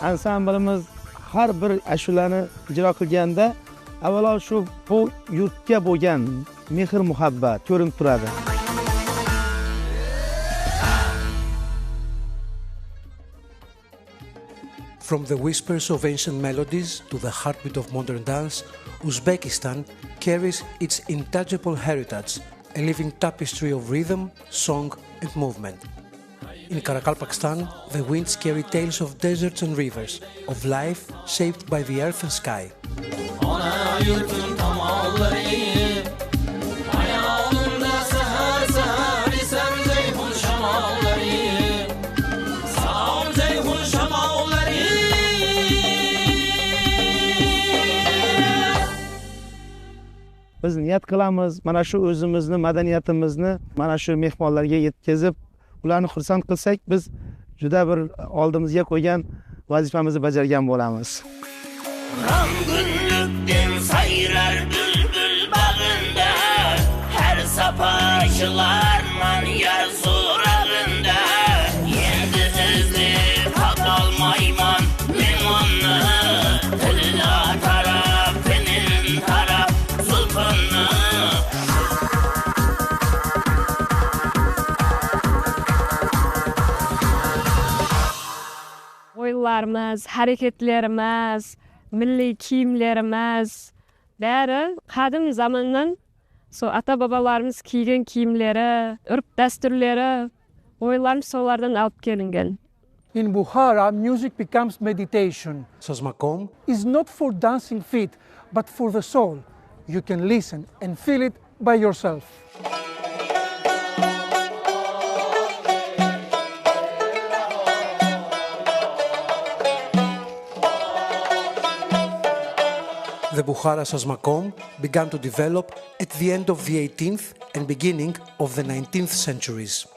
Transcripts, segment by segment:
Ansamblimiz har bir ashulani ijro qilganda avvalo shu bu yurtga bo'lgan mehr muhabbat ko'rinib turadi. From the whispers of ancient melodies to the heartbeat of modern dance, Uzbekistan carries its intangible heritage, a living tapestry of rhythm, song and movement. In Karakalpakstan, the winds carry tales of deserts and rivers, of life shaped by the earth and sky. Biz niyat qilamiz, mana shu o'zimizni, madaniyatimizni mana shu mehmonlarga yetkazib, ularni xursand qilsak, biz juda bir oldimizga qo'ygan vazifamizni bajargan bo'lamiz. Rangünlükten sayrar bülbül bağında, her sapaşılarman yar surağında, yendi izli kapalmayman limonlu, tilla taraf, benim taraf, sultanlı. Oylarımız, hareketlerimiz, milli kiyimlerimiz, bari qadim zamandan ata-babalarımız kiygan kiyimleri, urf dasturlari, oylarimiz solardan olib kelingan. In Bukhara, music becomes meditation. Sazmakom It's not for dancing feet, but for the soul. You can listen and feel it by yourself. The Bukhara Sazmakom began to develop at the end of the 18th and beginning of the 19th centuries.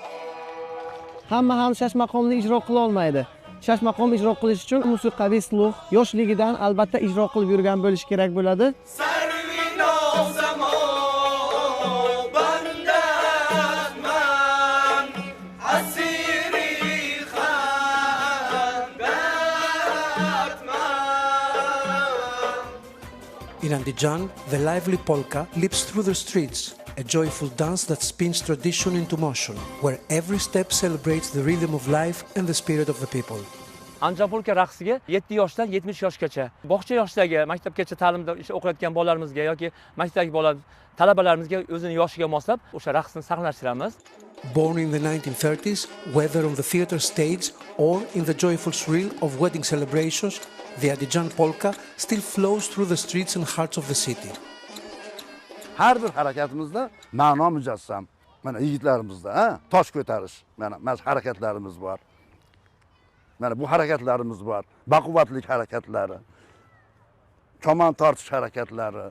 Hamma ham shashmaqomni ijro qila olmaydi. Shashmaqom ijro qilish uchun musiqiy sluh yoshligidan albatta ijro qilib yurgan bo'lish kerak bo'ladi. In Andijan, the lively polka leaps through the streets, a joyful dance that spins tradition into motion, where every step celebrates the rhythm of life and the spirit of the people. Andijon polka raqsiga 7 yoshdan 70 yoshgacha, bog'cha yoshidagi, maktabgacha ta'limda o'qiyotgan bolalarimizga yoki maktabdagi talabalarimizga o'zining yoshiga moslab o'sha raqsni saqlashtiramiz. Born in the 1930s, whether on the theater stage or in the joyful thrill of wedding celebrations, the Andijan polka still flows through the streets and hearts of the city. Har bir harakatimizda ma'no mujassam. Mana yigitlarimizda, tosh ko'tarish, mana harakatlarimiz bor. Mana bu harakatlarimiz bor. Baquvvatlik harakatlari, kaman tortish harakatlari,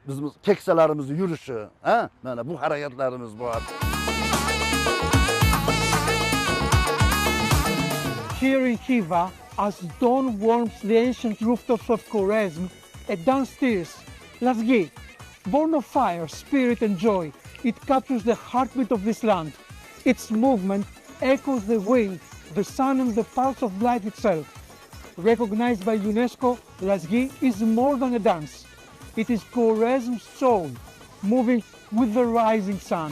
bizimiz keksalarimizni yurishi, mana bu harakatlarimiz bor. Here in Khiva, as dawn warms the ancient rooftops of Khwarezm, a dance stirs, Lazgi. Born of fire, spirit and joy, it captures the heartbeat of this land. Its movement echoes the wind, the sun and the pulse of life itself. Recognized by UNESCO, Lazgi is more than a dance. It is Khwarezm's soul, moving with the rising sun.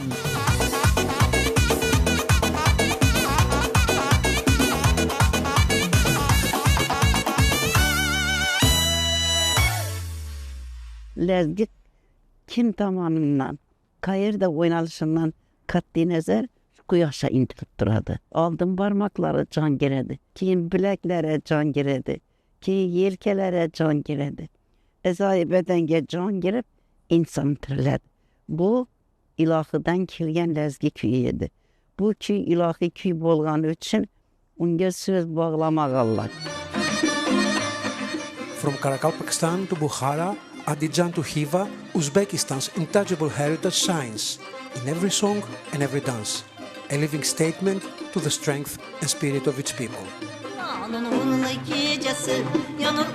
Lazgi kim tomonidan, qayerda o'ynalishidan qat'iy nazar quyoshga intilib turadi. Oldin barmoqlari jon beradi, keyin bilaklari jon beradi, keyin yelkalari jon beradi. A'zoyi badanga jon berib, inson tiriladi. Bu ilohidan kelgan lazgi kuyi edi. Bu kuy ilohiy kuy bo'lgani uchun unga so'z bog'lamoq Allah. From Karakalpakstan to Bukhara, Andijan to Khiva, Uzbekistan's intangible heritage shines in every song and every dance, a living statement to the strength and spirit of its people. Yanır